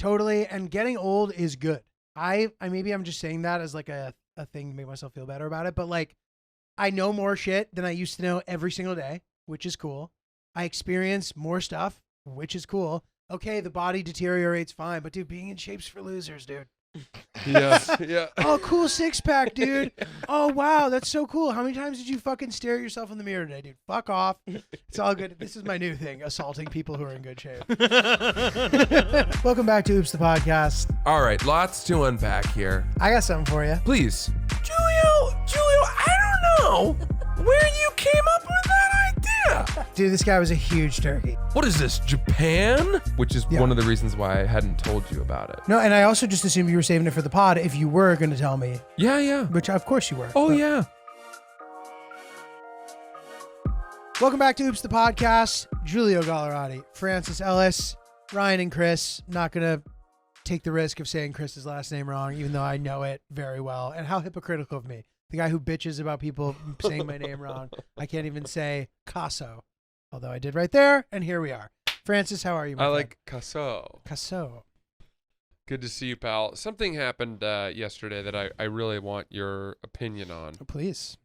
Totally. And getting old is good. I maybe I'm just saying that as like a thing to make myself feel better about it. But like, I know more shit than I used to know every single day, which is cool. I experience more stuff, which is cool. Okay, the body deteriorates fine, but dude, being in shape's for losers, dude. Yeah. Oh, cool 6-pack, dude. Oh, wow, that's so cool. How many times did you fucking stare at yourself in the mirror today, dude? Fuck off. It's all good. This is my new thing, assaulting people who are in good shape. Welcome back to Oops the Podcast. All right, lots to unpack here. I got something for you. Please. Julio, I don't know where you came up with that idea. Dude, this guy was a huge turkey. What is this, Japan? Which is one of the reasons why I hadn't told you about it. No, and I also just assumed you were saving it for the pod if you were going to tell me. Yeah. Which, of course, you were. Oh, yeah. Welcome back to Oops the Podcast. Giulio Gallerati, Francis Ellis, Ryan, and Chris. I'm not going to take the risk of saying Chris's last name wrong, even though I know it very well. And how hypocritical of me. The guy who bitches about people saying my name wrong. I can't even say Caso. Although I did right there, and here we are. Francis, how are you, my friend? like Caso. Caso. Good to see you, pal. Something happened yesterday that I really want your opinion on. Oh, please.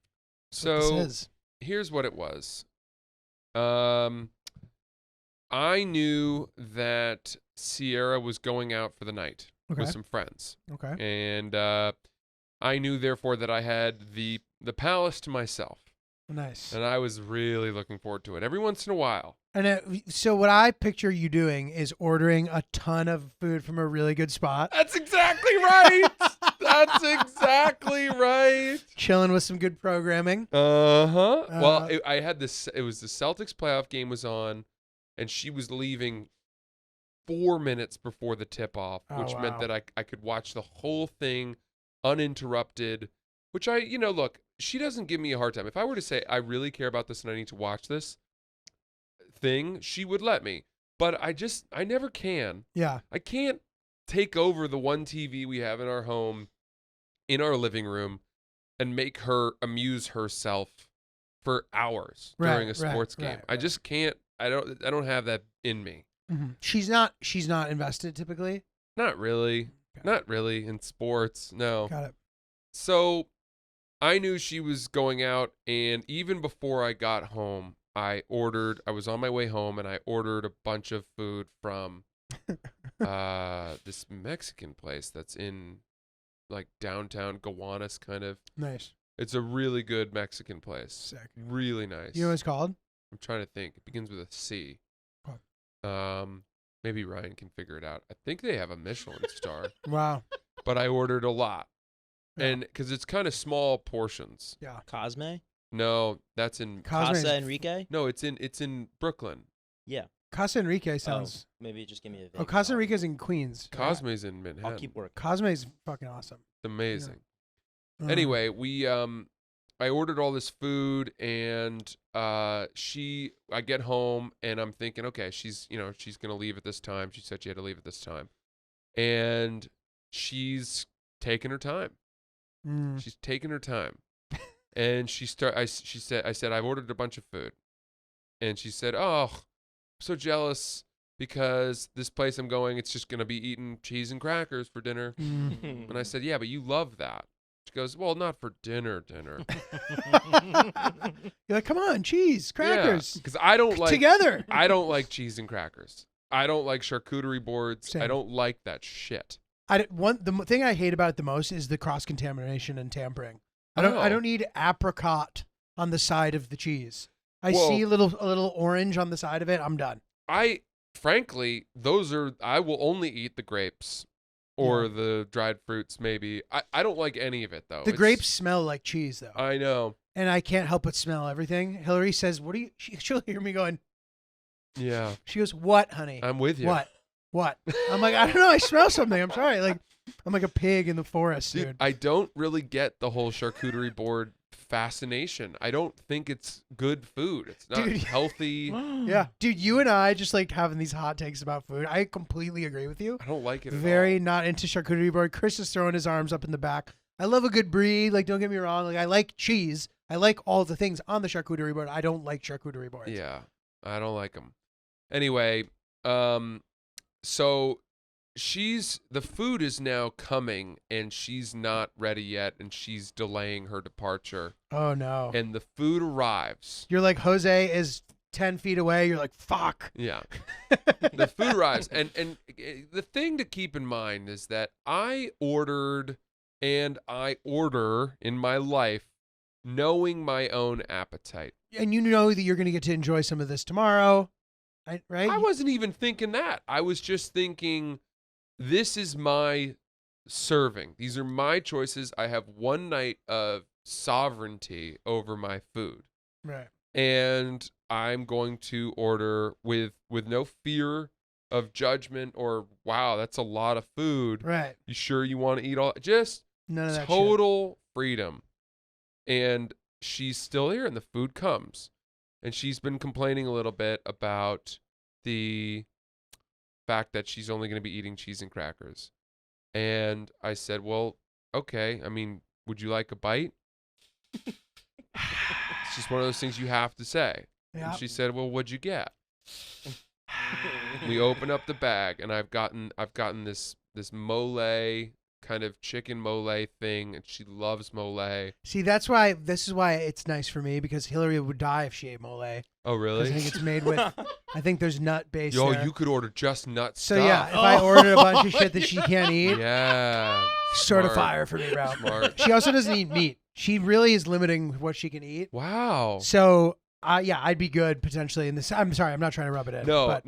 That's So what this is. here's what it was. I knew that Sierra was going out for the night Okay. with some friends. Okay. And I knew, therefore, that I had the palace to myself. Nice. And I was really looking forward to it. Every once in a while. And so what I picture you doing is ordering a ton of food from a really good spot. That's exactly right. That's exactly right. Chilling with some good programming. Uh-huh. Well, Uh, I had this. It was the Celtics playoff game was on, and she was leaving 4 minutes before the tip-off, Oh, which meant wow. that I could watch the whole thing uninterrupted, which look, she doesn't give me a hard time. If I were to say, I really care about this and I need to watch this thing, she would let me. But I never can. Yeah. I can't take over the one TV we have in our home, in our living room, and make her amuse herself for hours during a sports game. I just can't. I don't have that in me. Mm-hmm. She's not invested typically. Not really. Okay. Not really in sports. No. Got it. So I knew she was going out, and even before I got home, I was on my way home, and I ordered a bunch of food from this Mexican place that's in like downtown Gowanus, kind of. Nice. It's a really good Mexican place. Sick. Really nice. You know what it's called? I'm trying to think. It begins with a C. Oh. Maybe Ryan can figure it out. I think they have a Michelin star, Wow. but I ordered a lot. Yeah. And because it's kind of small portions. Yeah. Cosme? No, that's in Cosme is- Casa Enrique? No, it's in Brooklyn. Yeah. Casa Enrique sounds. Maybe just give me a vague Oh, Casa thought. Enrique's in Queens. Cosme's in Manhattan. I'll keep working. Cosme's fucking awesome. It's amazing. Anyway. Anyway, I ordered all this food, and I get home, and I'm thinking, okay, she's gonna leave at this time. She said she had to leave at this time, and she's taking her time. She's taking her time, and I said I've ordered a bunch of food, and she said, oh, I'm so jealous because this place I'm going, it's just gonna be eating cheese and crackers for dinner. And I said, yeah, but you love that. She goes, well, not for dinner. You're like, come on, cheese, crackers. Because I don't like together. I don't like cheese and crackers. I don't like charcuterie boards. Same. I don't like that shit. The thing I hate about it the most is the cross contamination and tampering. I don't need apricot on the side of the cheese. I see a little orange on the side of it. I'm done. Frankly, I will only eat the grapes or the dried fruits. Maybe I don't like any of it though. The grapes smell like cheese though. I know. And I can't help but smell everything. Hillary says, "What are you?" She'll hear me going. Yeah. She goes, "What, honey? I'm with you. What?" I'm like, I don't know. I smell something. I'm sorry. Like, I'm like a pig in the forest, dude. I don't really get the whole charcuterie board fascination. I don't think it's good food. It's not healthy. Yeah, dude. You and I just like having these hot takes about food. I completely agree with you. I don't like it. Very at all. not into charcuterie board. Chris is throwing his arms up in the back. I love a good brie. Like, don't get me wrong. Like, I like cheese. I like all the things on the charcuterie board. I don't like charcuterie boards. Yeah, I don't like them. Anyway, so the food is now coming and she's not ready yet and she's delaying her departure. Oh no. And the food arrives. You're like, Jose is 10 feet away. You're like, fuck. Yeah. The food arrives. And the thing to keep in mind is that I ordered and I order in my life knowing my own appetite. And you know that you're going to get to enjoy some of this tomorrow, right? I wasn't even thinking that. I was just thinking, this is my serving. These are my choices. I have one night of sovereignty over my food. Right. And I'm going to order with no fear of judgment or, wow, that's a lot of food. Right. You sure you want to eat all? Just None of that total freedom. And she's still here and the food comes. And she's been complaining a little bit about the fact that she's only going to be eating cheese and crackers. And I said, well, okay. I mean, would you like a bite? It's just one of those things you have to say. Yeah. And she said, well, what'd you get? We open up the bag and I've gotten this mole, kind of chicken mole thing, and she loves mole. See, this is why it's nice for me, because Hillary would die if she ate mole. Oh, really? I think it's made with, I think there's nut base Yo, there. you could order just nut So stuff. yeah, if I ordered a bunch of shit that she can't eat, Yeah. sort of Smart. fire for me, bro. Smart. She also doesn't eat meat. She really is limiting what she can eat. Wow. So, yeah, I'd be good potentially in this. I'm sorry, I'm not trying to rub it in. No. but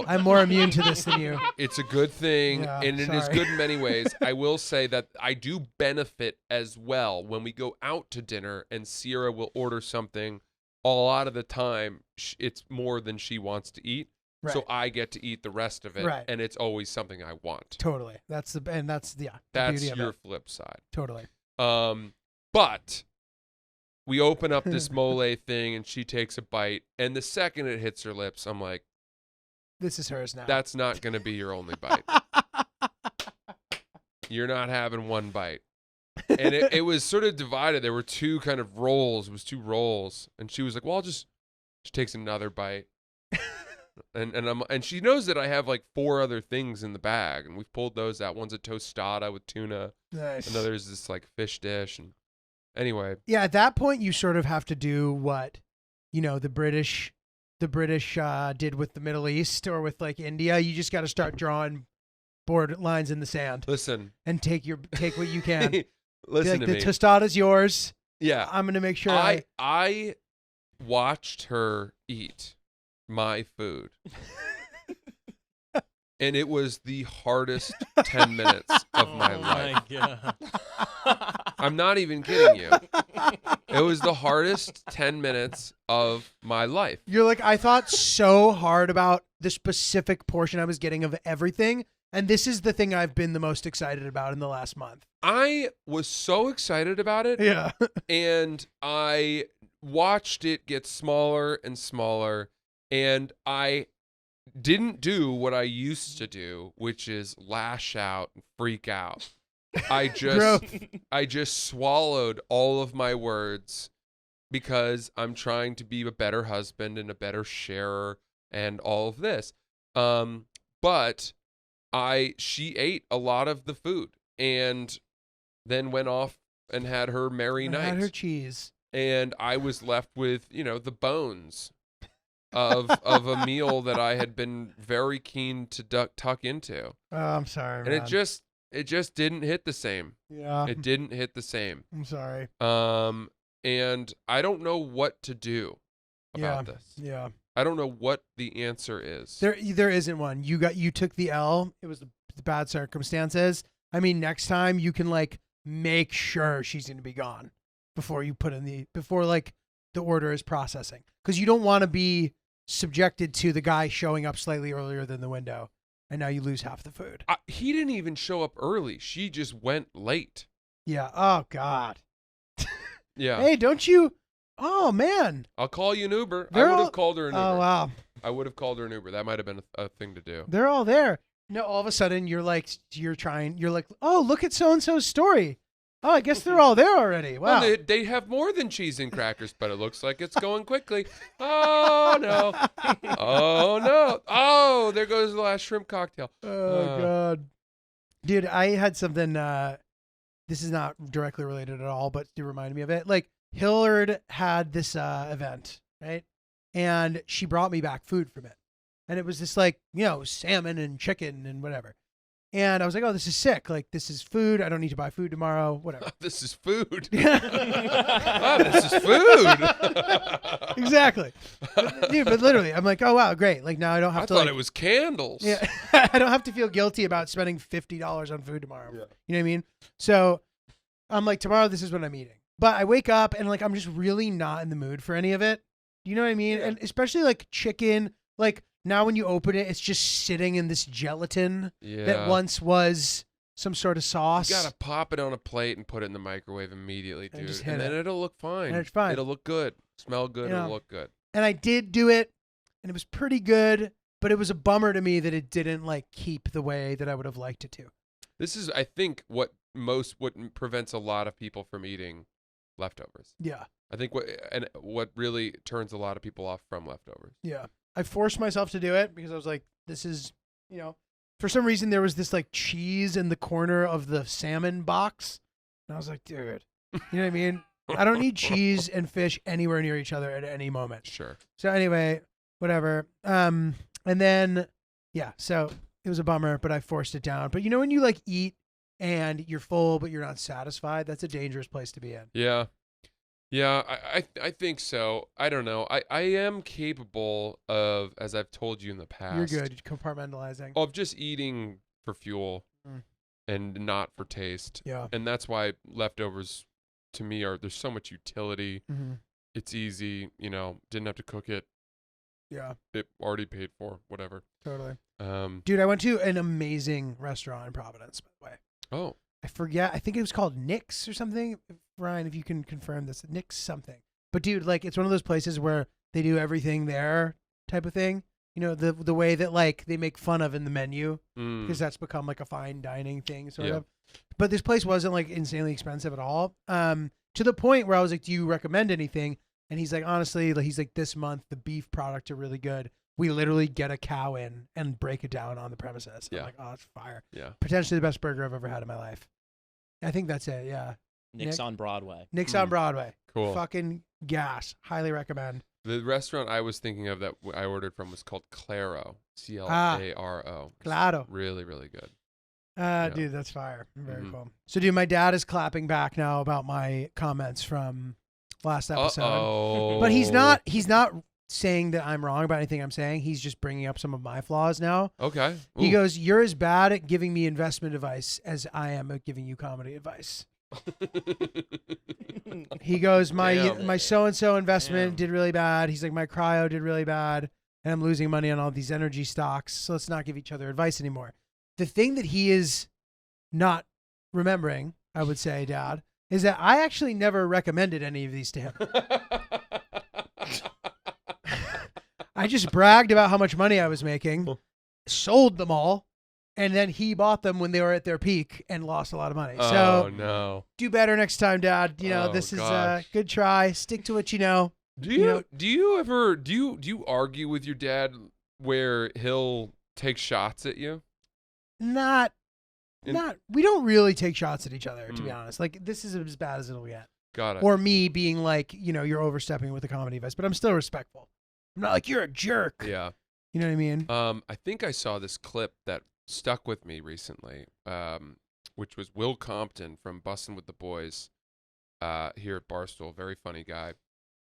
I'm more immune to this than you. It's a good thing, Yeah, and it is sorry. good in many ways. I will say that I do benefit as well when we go out to dinner and Sierra will order something. A lot of the time, it's more than she wants to eat. Right. So I get to eat the rest of it, Right. and it's always something I want. Totally. That's the That's beauty of your it. flip side. Totally. But we open up this mole thing, and she takes a bite, and the second it hits her lips, I'm like, This is hers now. that's not going to be your only bite. You're not having one bite. And it was sort of divided. There were two kind of rolls. It was two rolls. And she was like, well, she takes another bite. And she knows that I have like 4 other things in the bag. And we've pulled those out. One's a tostada with tuna. Nice. Another's this like fish dish. And anyway. Yeah, at that point, you sort of have to do what, the British did with the Middle East or with like India. You just got to start drawing board lines in the sand. Listen. And take what you can. Listen like, to the me. tostada's yours. Yeah. I'm gonna make sure I watched her eat my food. And it was the hardest 10 minutes of my life. God. I'm not even kidding you. It was the hardest 10 minutes of my life. You're like, I thought so hard about the specific portion I was getting of everything, and this is the thing I've been the most excited about in the last month. I was so excited about it. Yeah. And I watched it get smaller and smaller, and I didn't do what I used to do, which is lash out and freak out. I just swallowed all of my words because I'm trying to be a better husband and a better sharer and all of this. But she ate a lot of the food and then went off and had her merry night. Had her cheese. And I was left with, the bones of a meal that I had been very keen to tuck into. Oh, I'm sorry, And man. it just didn't hit the same. Yeah. It didn't hit the same. I'm sorry. And I don't know what to do about this. Yeah. I don't know what the answer is. There isn't one. You took the L. It was the bad circumstances. I mean, next time you can like make sure she's going to be gone before you put in before like the order is processing, because you don't want to be subjected to the guy showing up slightly earlier than the window, and now you lose half the food. He didn't even show up early. She just went late. Yeah. Oh God. Yeah. Hey, don't you? Oh man. I'll call you an Uber. They're I would all- have called her an Uber. Oh wow. I would have called her an Uber. That might have been a thing to do. They're all there. No, all of a sudden you're like, oh, look at so and so's story. Oh, I guess they're all there already. Wow. Well, they have more than cheese and crackers, but it looks like it's going quickly. Oh, no. Oh, no. Oh, there goes the last shrimp cocktail. Oh, God. Dude, I had something, this is not directly related at all, but it reminded me of it. Like, Hillard had this event, right? And she brought me back food from it. And it was this, like, salmon and chicken and whatever. And I was like, oh, this is sick. Like, this is food. I don't need to buy food tomorrow. Whatever. This is food. Oh, this is food. Exactly. But literally, I'm like, oh, wow, great. Like, now I don't have to. I thought it was candles. Yeah. I don't have to feel guilty about spending $50 on food tomorrow. Yeah. You know what I mean? So I'm like, tomorrow, this is what I'm eating. But I wake up and, like, I'm just really not in the mood for any of it. You know what I mean? Yeah. And especially, like, chicken, like, now when you open it, it's just sitting in this gelatin that once was some sort of sauce. You gotta pop it on a plate and put it in the microwave immediately, dude. And then it'll look fine. And it's fine. It'll look good. Smell good. It'll look good. And I did do it, and it was pretty good, but it was a bummer to me that it didn't, like, keep the way that I would have liked it to. This is, I think, what prevents a lot of people from eating leftovers. Yeah. I think what really turns a lot of people off from leftovers. Yeah. I forced myself to do it because I was like, this is, for some reason there was this, like, cheese in the corner of the salmon box. And I was like, dude, you know what I mean? I don't need cheese and fish anywhere near each other at any moment. Sure. So anyway, whatever. And then, so it was a bummer, but I forced it down. But when you, like, eat and you're full, but you're not satisfied, that's a dangerous place to be in. Yeah. Yeah, I think so. I don't know. I am capable of, as I've told you in the past. You're good. Compartmentalizing. Of just eating for fuel and not for taste. Yeah. And that's why leftovers, to me, there's so much utility. Mm-hmm. It's easy, didn't have to cook it. Yeah. It already paid for, whatever. Totally. Dude, I went to an amazing restaurant in Providence, by the way. Oh. I forget. I think it was called Nick's or something. Ryan, if you can confirm this, Nick's something. But dude, like, it's one of those places where they do everything there type of thing. The way that, like, they make fun of in the menu because that's become, like, a fine dining thing sort of. But this place wasn't, like, insanely expensive at all. To the point where I was like, do you recommend anything? And he's like, honestly, he's like, this month the beef products are really good. We literally get a cow in and break it down on the premises. I'm like, oh, it's fire. Yeah. Potentially the best burger I've ever had in my life. I think that's it. Yeah. Nick's on Broadway. Nick's on Broadway. Cool. Fucking gas. Highly recommend. The restaurant I was thinking of that I ordered from was called Claro. Claro. Claro. Really, really good. Dude, that's fire. Very cool. So, dude, my dad is clapping back now about my comments from last episode. Uh-oh. But he's not saying that I'm wrong about anything I'm saying. He's just bringing up some of my flaws now. Okay. Ooh. He goes, you're as bad at giving me investment advice as I am at giving you comedy advice. He goes, my so-and-so investment did really bad. He's like, my cryo did really bad, and I'm losing money on all these energy stocks, so let's not give each other advice anymore. The thing that he is not remembering, I would say, Dad, is that I actually never recommended any of these to him. I just bragged about how much money I was making, sold them all, and then he bought them when they were at their peak and lost a lot of money. Oh, no. Do better next time, Dad. This is a good try. Stick to what you know. Do you argue with your dad where he'll take shots at you? We don't really take shots at each other, to be honest. Like, this is as bad as it'll get. Got it. Or me being like, you're overstepping with the comedy advice, but I'm still respectful. I'm not like, you're a jerk. Yeah. You know what I mean? I think I saw this clip that stuck with me recently, which was Will Compton from Bussin' with the Boys here at Barstool. Very funny guy.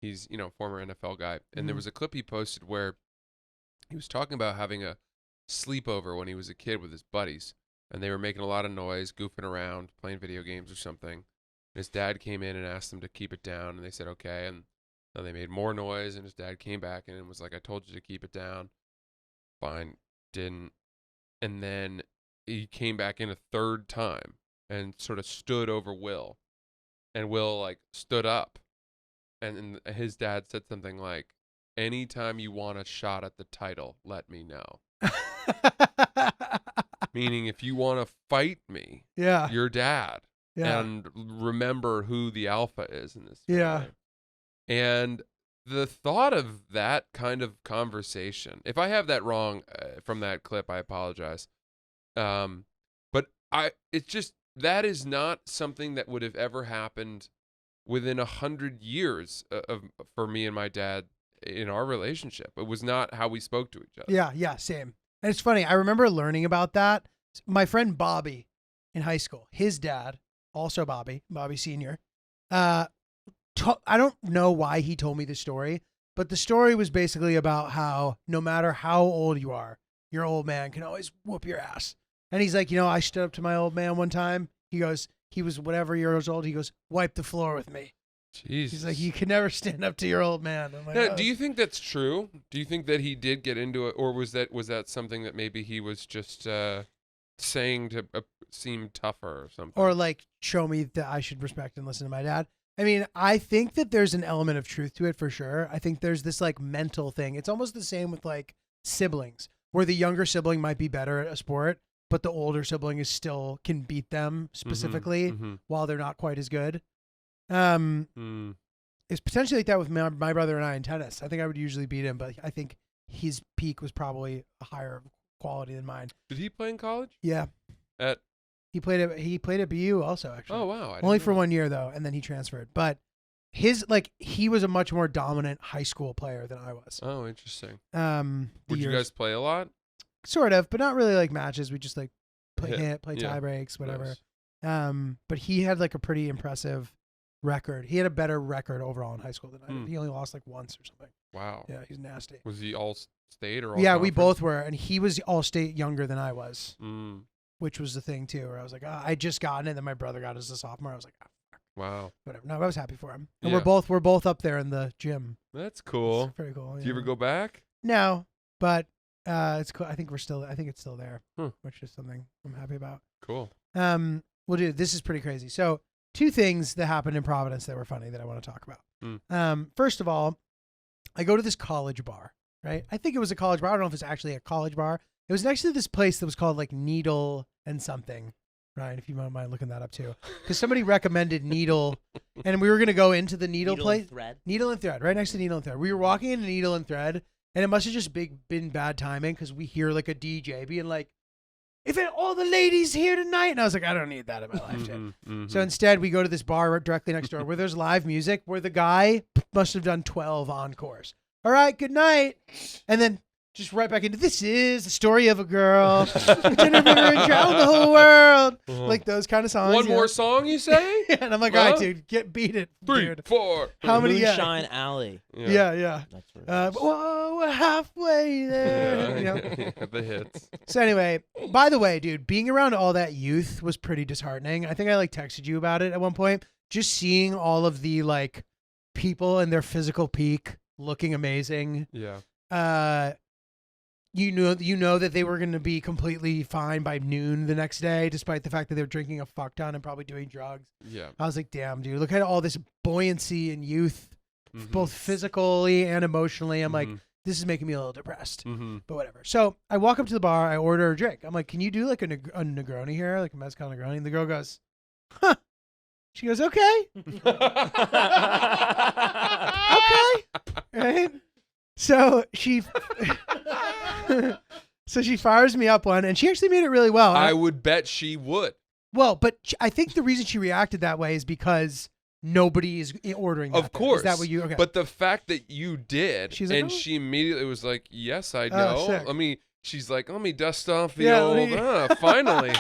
He's, former NFL guy. And there was a clip he posted where he was talking about having a sleepover when he was a kid with his buddies. And they were making a lot of noise, goofing around, playing video games or something. And his dad came in and asked them to keep it down. And they said, okay. And then they made more noise. And his dad came back and was like, I told you to keep it down. Fine. Didn't. And then he came back in a third time and sort of stood over Will. And Will, like, stood up. And his dad said something like, anytime you want a shot at the title, let me know. Meaning, if you want to fight me, your dad. and remember who the alpha is in this family. Yeah. And the thought of that kind of conversation, if I have that wrong from that clip, I apologize. But it's just, that is not something that would have ever happened within 100 years for me and my dad in our relationship. It was not how we spoke to each other. Yeah, same. And it's funny. I remember learning about that. My friend Bobby in high school, his dad, also Bobby Sr., I don't know why he told me the story, but the story was basically about how no matter how old you are, your old man can always whoop your ass. And he's like, I stood up to my old man one time. He goes, he was whatever years old. He goes, wipe the floor with me. Jesus. He's like, you can never stand up to your old man. I'm like, now, do you think that's true? Do you think that he did get into it, or was that something that maybe he was just saying to seem tougher or something? Or like, show me that I should respect and listen to my dad. I mean, I think that there's an element of truth to it for sure. I think there's this like mental thing. It's almost the same with like siblings, where the younger sibling might be better at a sport, but the older sibling is still can beat them specifically while they're not quite as good. It's potentially like that with my brother and I in tennis. I think I would usually beat him, but I think his peak was probably a higher quality than mine. Did he play in college? Yeah. He played at BU also, actually. Oh wow! Only for 1 year though, and then he transferred. But he was a much more dominant high school player than I was. Oh, interesting. Would you guys play a lot? Sort of, but not really like matches. We just like play tie breaks, whatever. Nice. But he had like a pretty impressive record. He had a better record overall in high school than I did. He only lost like once or something. Wow. Yeah, he's nasty. Was he all state or all Yeah, conference? we both were, and he was all state younger than I was. Which was the thing too, where I was like, I just gotten it, and then my brother got it as a sophomore. I was like, fuck. Wow. Whatever. No, I was happy for him. And Yeah. we're both up there in the gym. That's cool. It's very cool. Do you ever go back? No, but it's cool. I think it's still there, Huh. which is something I'm happy about. Cool. Well, dude, this is pretty crazy. So 2 things that happened in Providence that were funny that I want to talk about. First of all, I go to this college bar, right? I think it was a college bar. I don't know if it's actually a college bar. It was next to this place that was called like Needle and something. Ryan, if you don't mind looking that up too. Because somebody recommended Needle, and we were going to go into the Needle place. Needle and Thread, right next to Needle and Thread. We were walking into Needle and Thread, and it must have just been bad timing because we hear like a DJ being like, if all the ladies here tonight. And I was like, I don't need that in my life. So instead, we go to this bar directly next door where there's live music, where the guy must have done 12 encores. All right, good night. And then just right back into, this is the story of a girl who didn't drown the whole world. Like those kind of songs. One more song, you say? Yeah, and I'm like, all right, dude, beat it. 3, dude. 4. How many? Moonshine Alley. Yeah. That's where Whoa, we're halfway there. You know? The hits. So anyway, by the way, dude, being around all that youth was pretty disheartening. I think I like texted you about it at one point. Just seeing all of the like people in their physical peak looking amazing. Yeah. You know that they were going to be completely fine by noon the next day, despite the fact that they were drinking a fuck ton and probably doing drugs. Yeah. I was like, damn, dude, look at all this buoyancy in youth, both physically and emotionally. I'm like, this is making me a little depressed, but whatever. So I walk up to the bar, I order a drink. I'm like, can you do like a Negroni here, like a mezcal Negroni? And the girl goes, huh. She goes, okay. Okay. Right? So she fires me up one, and she actually made it really well. I would bet she would. Well, but I think the reason she reacted that way is because nobody is ordering that. Of course. Is that what you, okay. But the fact that you did, She's like, and oh. she immediately was like, yes, I Oh, know. sick. She's like, let me dust off the old, finally.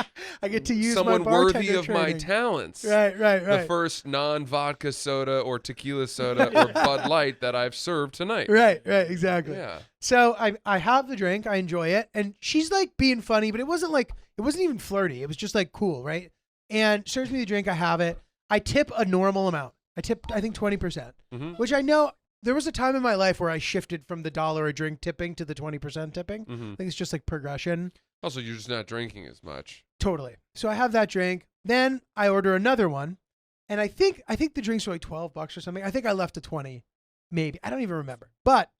I get to use someone my worthy bartender of my training. talents. Right. The first non-vodka soda or tequila soda or Bud Light that I've served tonight. Right, exactly. Yeah. So I have the drink, I enjoy it, and she's like being funny, but it wasn't even flirty. It was just like cool, right? And serves me the drink, I have it. I tip a normal amount. I tipped, I think 20%, which I know there was a time in my life where I shifted from the $1 a drink tipping to the 20% tipping. I think it's just like progression. Also, you're just not drinking as much. Totally. So I have that drink. Then I order another one, and I think the drinks were like $12 or something. I think I left a 20, maybe. I don't even remember. But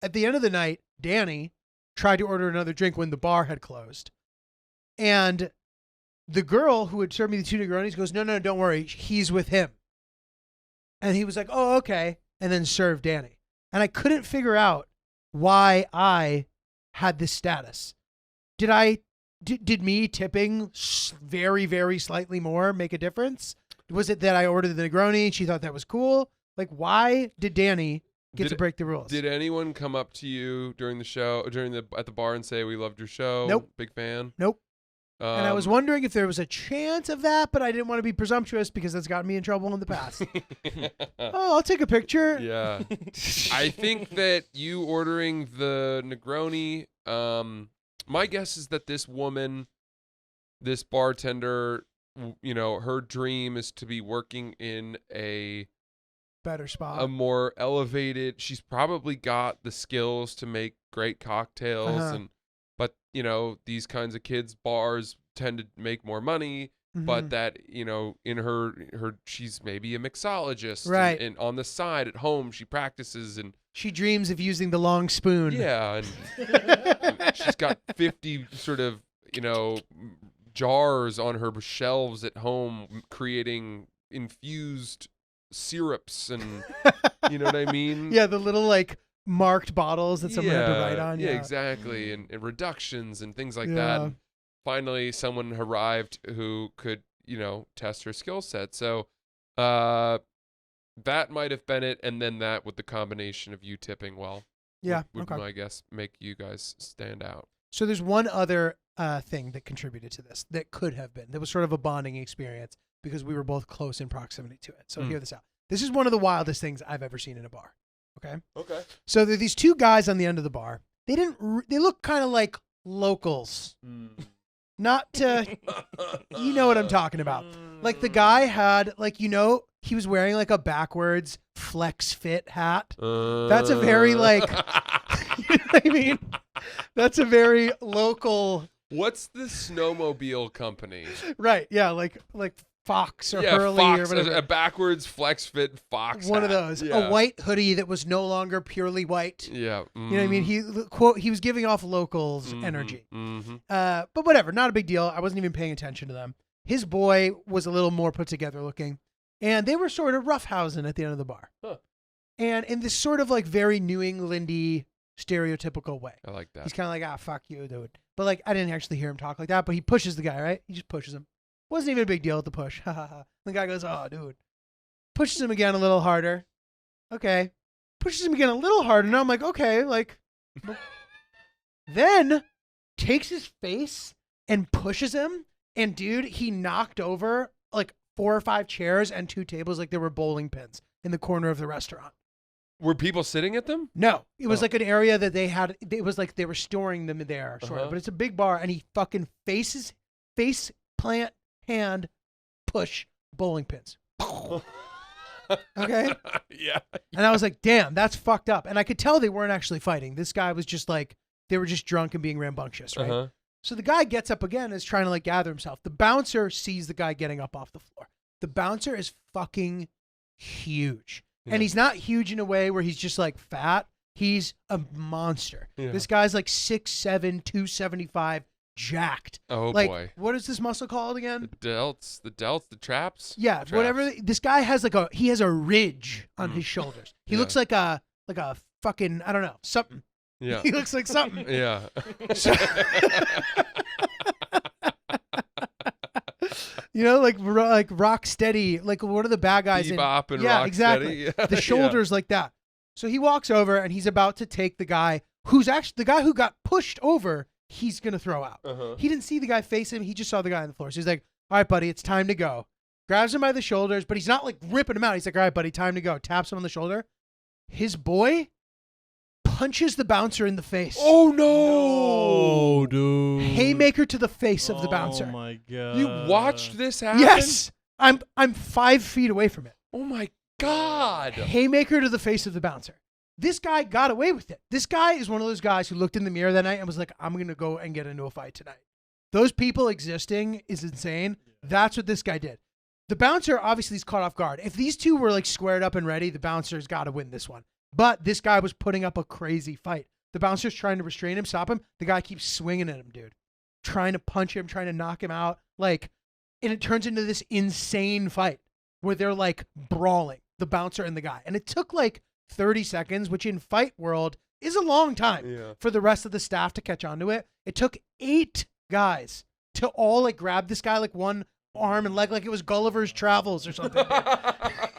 at the end of the night, Danny tried to order another drink when the bar had closed. And The girl who had served me the 2 Negronis goes, no, don't worry. He's with him. And he was like, oh, okay. And then served Danny. And I couldn't figure out why I had this status. Did me tipping very, very slightly more make a difference? Was it that I ordered the Negroni and she thought that was cool? Like, why did Danny get to break the rules? Did anyone come up to you during the show, at the bar and say, we loved your show? Nope. Big fan? Nope. And I was wondering if there was a chance of that, but I didn't want to be presumptuous because that's gotten me in trouble in the past. Oh, I'll take a picture. Yeah. I think that you ordering the Negroni, my guess is that this woman, this bartender, you know, her dream is to be working in a better spot, a more elevated. She's probably got the skills to make great cocktails, but you know, these kinds of kids bars tend to make more money. But that, you know, in her she's maybe a mixologist, right? And on the side at home she practices and she dreams of using the long spoon. Yeah, and she's got 50 sort of, you know, jars on her shelves at home creating infused syrups and you know what I mean? Yeah, the little like marked bottles that someone had to write on. Yeah, exactly. And reductions and things like that. And finally someone arrived who could, you know, test her skill set. So that might have been it, and then that with the combination of you tipping well. Yeah, would I guess make you guys stand out. So there's one other thing that contributed to this that could have been. That was sort of a bonding experience because we were both close in proximity to it. So hear this out. This is one of the wildest things I've ever seen in a bar. Okay. Okay. So there are these 2 guys on the end of the bar. They look kind of like locals. Not to, you know what I'm talking about. Like the guy had like, you know, he was wearing like a backwards flex fit hat. That's a very like, you know what I mean? That's a very local. What's the snowmobile company? Right. Yeah. Like Fox or Hurley Fox, or whatever. a backwards flex fit Fox One hat. of those. Yeah. A white hoodie that was no longer purely white. Yeah. You know what I mean? He was giving off locals energy. But whatever, not a big deal. I wasn't even paying attention to them. His boy was a little more put together looking. And they were sort of roughhousing at the end of the bar. Huh. And in this sort of like very New England-y stereotypical way. I like that. He's kind of like, fuck you, dude. But like, I didn't actually hear him talk like that, but he pushes the guy, right? He just pushes him. Wasn't even a big deal with the push. The guy goes, oh, dude. Pushes him again a little harder. Okay. Pushes him again a little harder. Now I'm like, okay, like. Then takes his face and pushes him. And dude, he knocked over like 4 or 5 chairs and 2 tables like they were bowling pins in the corner of the restaurant. Were people sitting at them? No, it was like an area that they had. It was like they were storing them there, sort of. But it's a big bar, and he fucking face plant hand push bowling pins. Okay. Yeah. And I was like, damn, that's fucked up. And I could tell they weren't actually fighting. This guy was just like, they were just drunk and being rambunctious, right? So the guy gets up again and is trying to like gather himself. The bouncer sees the guy getting up off the floor. The bouncer is fucking huge. Yeah. And he's not huge in a way where he's just like fat. He's a monster. Yeah. This guy's like 6'7", 275, jacked. Oh, like, boy. What is this muscle called again? The traps? Yeah, traps. Whatever. This guy has he has a ridge on his shoulders. He looks like a fucking, I don't know, something. Yeah. He looks like something. Yeah. You know, like rock steady, like one of the bad guys Bebop in. And yeah, rock exactly. Steady. Yeah. The shoulders like that. So he walks over and he's about to take the guy who's actually the guy who got pushed over. He's gonna throw out. He didn't see the guy face him. He just saw the guy on the floor. So he's like, "All right, buddy, it's time to go." Grabs him by the shoulders, but he's not like ripping him out. He's like, "All right, buddy, time to go." Taps him on the shoulder. His boy punches the bouncer in the face. Oh no, dude! Haymaker to the face of the bouncer. Oh my god! You watched this happen? Yes, I'm 5 feet away from it. Oh my god! Haymaker to the face of the bouncer. This guy got away with it. This guy is one of those guys who looked in the mirror that night and was like, "I'm gonna go and get into a fight tonight." Those people existing is insane. That's what this guy did. The bouncer obviously is caught off guard. If these two were like squared up and ready, the bouncer's got to win this one. But this guy was putting up a crazy fight. The bouncer's trying to restrain him, stop him. The guy keeps swinging at him, dude. Trying to punch him, trying to knock him out. Like, and it turns into this insane fight where they're like brawling, the bouncer and the guy. And it took like 30 seconds, which in fight world is a long time for the rest of the staff to catch on to it. It took 8 guys to all like grab this guy like one arm and leg like it was Gulliver's Travels or something.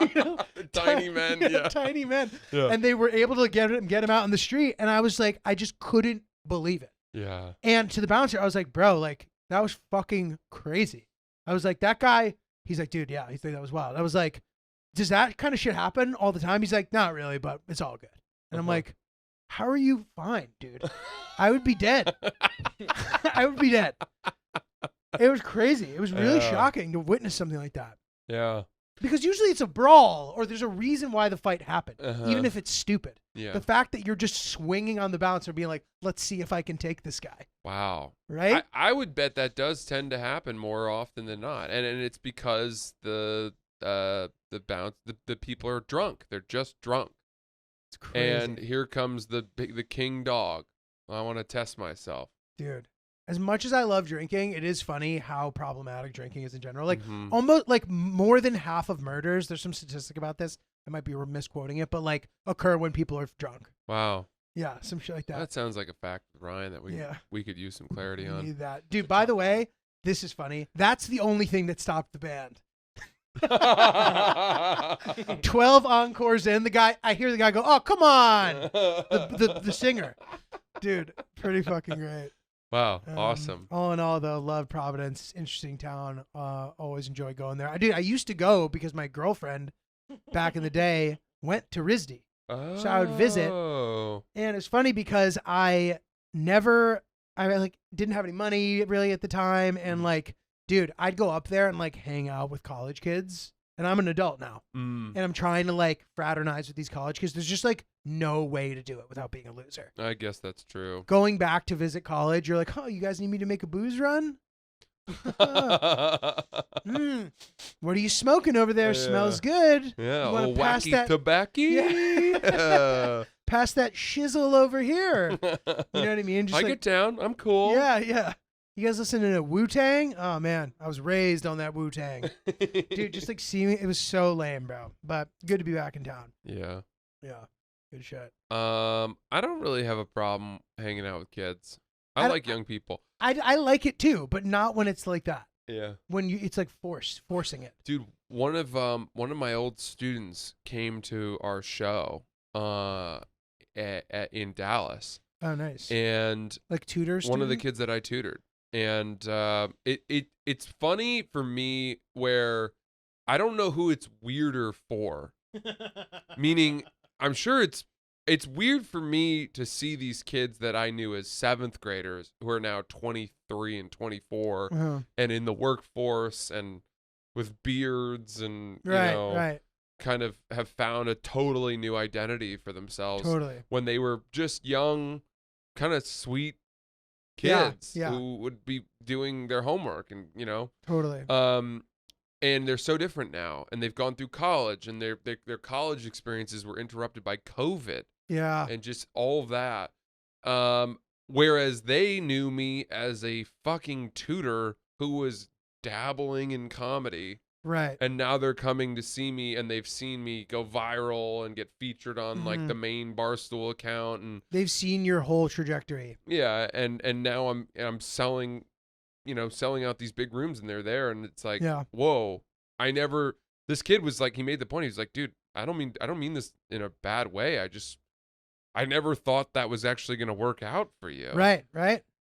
You know? Tiny men, tiny men. Yeah. And they were able to get him out in the street. And I was like, I just couldn't believe it. Yeah. And to the bouncer, I was like, bro, like that was fucking crazy. I was like, that guy, he's like, dude, yeah, he's like, that was wild. I was like, does that kind of shit happen all the time? He's like, not really, but it's all good. And I'm like, how are you fine, dude? I would be dead. I would be dead. It was crazy. It was really shocking to witness something like that. Yeah. Because usually it's a brawl or there's a reason why the fight happened, even if it's stupid. Yeah. The fact that you're just swinging on the bouncer being like, let's see if I can take this guy. Wow. Right? I would bet that does tend to happen more often than not. And it's because the people are drunk. They're just drunk. It's crazy. And here comes the king dog. I want to test myself. Dude. As much as I love drinking, it is funny how problematic drinking is in general. Like almost like more than half of murders, there's some statistic about this. I might be misquoting it, but like occur when people are drunk. Wow. Yeah, some shit like that. That sounds like a fact, Ryan, that we could use some clarity on. Need that. Dude, by the way, this is funny. That's the only thing that stopped the band. 12 encores in, I hear the guy go, "Oh, come on." The singer. Dude, pretty fucking great. Wow, awesome. All in all, though, love Providence, interesting town. Always enjoy going there. I used to go because my girlfriend back in the day went to RISD. So I would visit. And it's funny because I like didn't have any money really at the time. And like, dude, I'd go up there and like hang out with college kids. And I'm an adult now. And I'm trying to like fraternize with these college kids. There's just like no way to do it without being a loser. I guess that's true. Going back to visit college, you're like, oh, you guys need me to make a booze run? What are you smoking over there? Smells good. Yeah, you want to pass wacky that tobacco? Yeah. Pass that shizzle over here. You know what I mean? Just I get down. I'm cool. Yeah. You guys listening to Wu-Tang? Oh, man. I was raised on that Wu-Tang. Dude, just like see me. It was so lame, bro. But good to be back in town. Yeah. Yeah. Good shit. I don't really have a problem hanging out with kids. I like young people. I like it too, but not when it's like that. Yeah. When it's like forcing it. Dude, one of my old students came to our show in Dallas. Oh, nice. And like tutors. One of the kids that I tutored. And it's funny for me where I don't know who it's weirder for. Meaning, I'm sure it's weird for me to see these kids that I knew as 7th graders who are now 23 and 24 and in the workforce and with beards and kind of have found a totally new identity for themselves. Totally. When they were just young, kind of sweet kids who would be doing their homework and Totally. And they're so different now, and they've gone through college, and their college experiences were interrupted by COVID. Yeah. And just all of that. Whereas they knew me as a fucking tutor who was dabbling in comedy. Right. And now they're coming to see me, and they've seen me go viral and get featured on like the main Barstool account, and they've seen your whole trajectory. Yeah, and now I'm selling out these big rooms, and they're there, and it's like, whoa, this kid was like, he made the point, he was like, dude, I don't mean this in a bad way. I never thought that was actually going to work out for you. Right.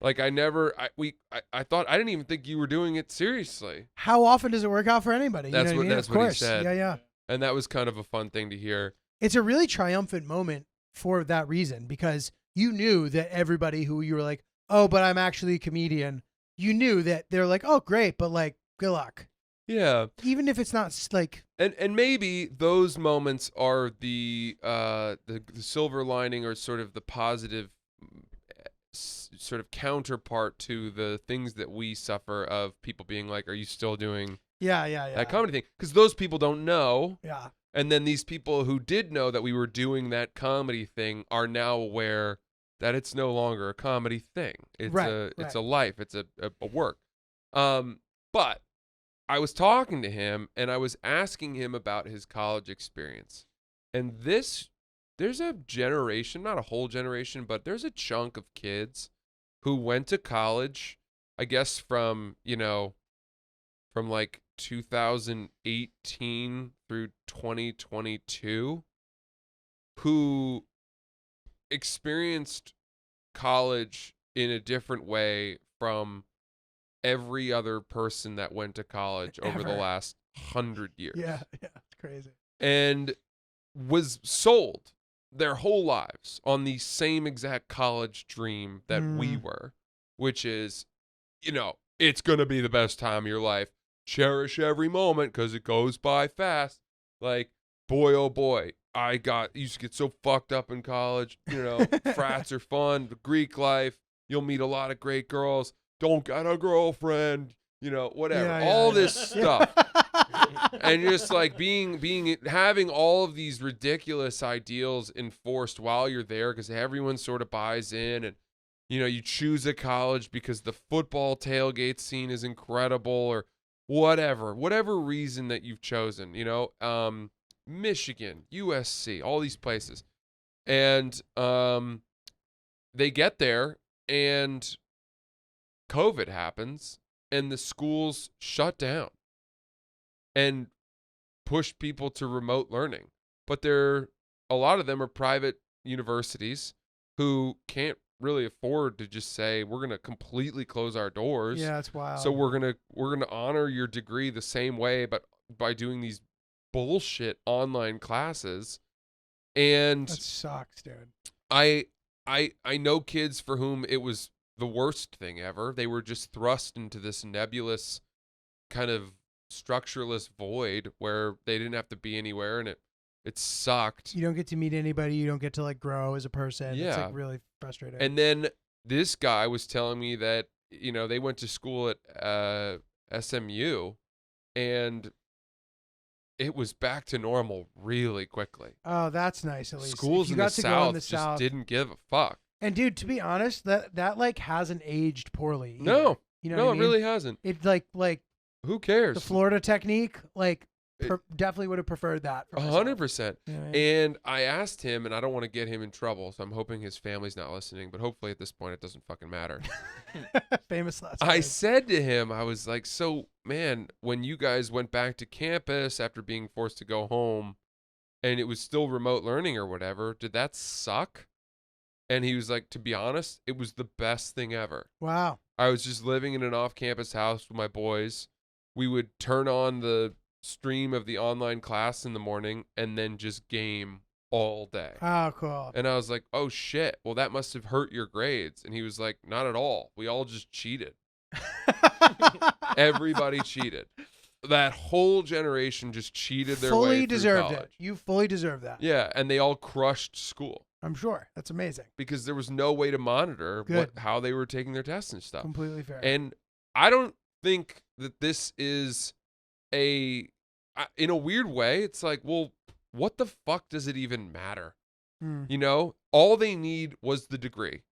Like I thought, I didn't even think you were doing it seriously. How often does it work out for anybody? That's what he said. Yeah. And that was kind of a fun thing to hear. It's a really triumphant moment for that reason, because you knew that everybody who you were like, oh, but I'm actually a comedian. You knew that they're like, oh, great, but like, good luck. Yeah. Even if it's not like. And maybe those moments are the silver lining, or sort of the positive sort of counterpart to the things that we suffer of people being like, are you still doing that comedy thing? Because those people don't know. Yeah. And then these people who did know that we were doing that comedy thing are now aware that it's no longer a comedy thing. It's a life. It's a work. But I was talking to him and I was asking him about his college experience. And there's a generation, not a whole generation, but there's a chunk of kids who went to college, I guess from like 2018 through 2022, who experienced college in a different way from every other person that went to college over the last 100 years. Yeah, it's crazy. And was sold their whole lives on the same exact college dream that we were, which is, it's going to be the best time of your life. Cherish every moment because it goes by fast. Like, boy, oh boy, used to get so fucked up in college. Frats are fun. The Greek life, you'll meet a lot of great girls. Don't get a girlfriend, whatever. All this stuff. And just like having all of these ridiculous ideals enforced while you're there because everyone sort of buys in, and you choose a college because the football tailgate scene is incredible, or whatever reason that you've chosen, Michigan, USC, all these places. And they get there and COVID happens and the schools shut down and push people to remote learning. But a lot of them are private universities who can't really afford to just say we're going to completely close our doors. Yeah, that's wild. So we're going to honor your degree the same way, but by doing these bullshit online classes. And that sucks, dude. I know kids for whom it was the worst thing ever. They were just thrust into this nebulous kind of structureless void where they didn't have to be anywhere, and it sucked. You don't get to meet anybody. You don't get to like grow as a person. Yeah. It's like really frustrating. And then this guy was telling me that, they went to school at SMU and it was back to normal really quickly. Oh, that's nice at least. Schools in the South just didn't give a fuck. And dude, to be honest, that like hasn't aged poorly either. No. You know no, what I mean? It really hasn't. It like who cares? The Florida technique, like definitely would have preferred that. 100%. You know what I mean? And I asked him, and I don't want to get him in trouble, so I'm hoping his family's not listening, but hopefully at this point it doesn't fucking matter. Famous last I words. said to him, I was like, so, man, when you guys went back to campus after being forced to go home and it was still remote learning or whatever, did that suck? And he was like, to be honest, it was the best thing ever. Wow. I was just living in an off-campus house with my boys. We would turn on the stream of the online class in the morning and then just game all day. Oh, cool. And I was like, oh shit, well that must have hurt your grades. And he was like, not at all. We all just cheated. Everybody cheated. That whole generation just cheated their way through Fully deserved college. it. You fully deserve that. Yeah, and they all crushed school. I'm sure. That's amazing. Because there was no way to monitor how they were taking their tests and stuff. Completely fair. And I don't think that this is in a weird way, it's like, well, what the fuck does it even matter? All they need was the degree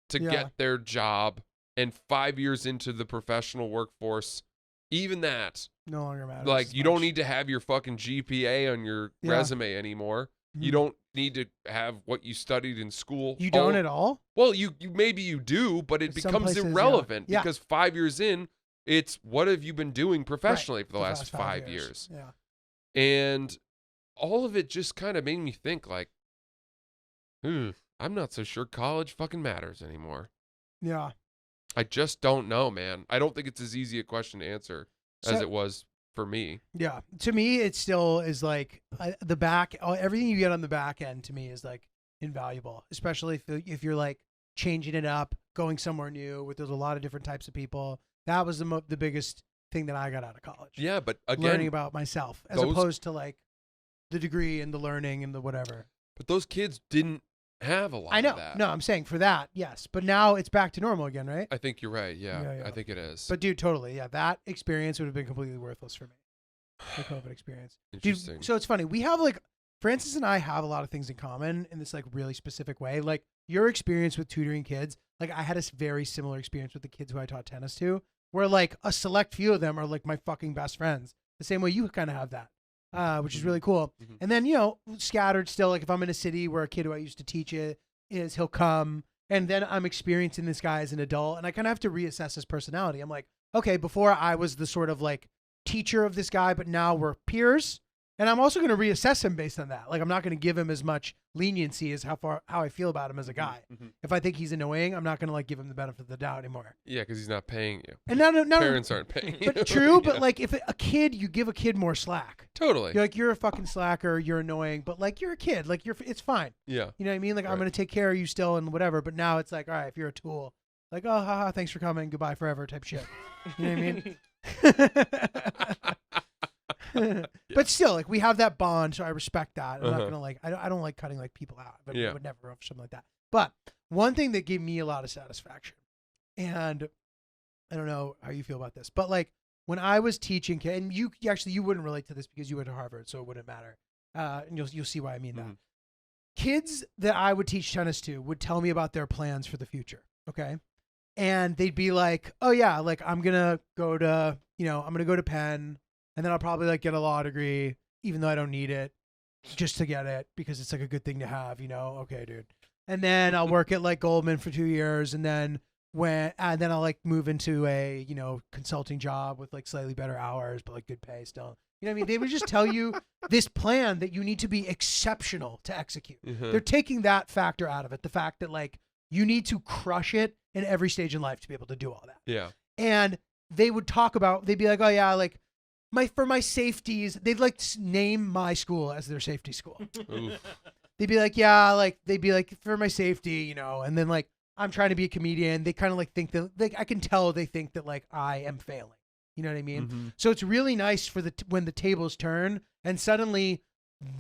to get their job, and 5 years into the professional workforce, even that no longer matters. Like, you don't need to have your fucking GPA on your resume anymore. You don't need to have what you studied in school. You don't at all? Well, you maybe you do, but it becomes irrelevant because 5 years in, it's what have you been doing professionally for the last 5 years? Yeah. And all of it just kind of made me think like, I'm not so sure college fucking matters anymore. Yeah. I just don't know, man. I don't think it's as easy a question to answer as it was for me. Yeah. To me, it still is like everything you get on the back end to me is like invaluable, especially if you're like changing it up, going somewhere new with there's a lot of different types of people. That was the biggest thing that I got out of college. Yeah, but again, learning about myself as opposed to like the degree and the learning and the whatever. But those kids didn't have a lot of that. No, I'm saying for that, yes. But now it's back to normal again, right? I think you're right. Yeah. I think it is. But dude, totally. Yeah. That experience would have been completely worthless for me. The COVID experience. Interesting. Dude, so it's funny. We have like, Francis and I have a lot of things in common in this like really specific way. Like your experience with tutoring kids, like I had a very similar experience with the kids who I taught tennis to. where like a select few of them are like my fucking best friends. The same way you kind of have that, which is really cool. Mhm. And then, scattered still, like if I'm in a city where a kid who I used to teach it is, he'll come. And then I'm experiencing this guy as an adult, and I kind of have to reassess his personality. I'm like, okay, before I was the sort of like teacher of this guy, but now we're peers. And I'm also going to reassess him based on that. Like, I'm not going to give him as much leniency as how I feel about him as a guy. Mhm. If I think he's annoying, I'm not going to like give him the benefit of the doubt anymore. Yeah, because he's not paying you. And no, Parents aren't paying you. but true. But Yeah. like, if a kid, you give a kid more slack. Totally. You're like, you're a fucking slacker. You're annoying, but like, you're a kid. Like, it's fine. Yeah. You know what I mean? Like, I'm Right. going to take care of you still and whatever. But now it's like, all right, if you're a tool, like, oh, haha, thanks for coming, goodbye forever type shit. You know what I mean? But still, like, we have that bond, so I respect that. I'm not gonna like, I don't like cutting like people out, but I would never or something like that. But one thing that gave me a lot of satisfaction, and I don't know how you feel about this, but like when I was teaching, and you wouldn't relate to this because you went to Harvard, so it wouldn't matter. And you'll see why I mean that. Kids that I would teach tennis to would tell me about their plans for the future. Okay. And they'd be like, oh yeah, like I'm going to go to Penn, and then I'll probably like get a law degree, even though I don't need it, just to get it because it's like a good thing to have, Okay, dude. And then I'll work at like Goldman for 2 years, and then I'll like move into a, consulting job with like slightly better hours, but like good pay still. You know what I mean? They would just tell you this plan that you need to be exceptional to execute. They're taking that factor out of it. The fact that like you need to crush it in every stage in life to be able to do all that. Yeah. And they'd be like, oh yeah, like for my safeties, they'd like name my school as their safety school. They'd be like, yeah, like for my safety, and then like I'm trying to be a comedian. They kind of like think that like I can tell they think that like I am failing. You know what I mean? So it's really nice for when the tables turn and suddenly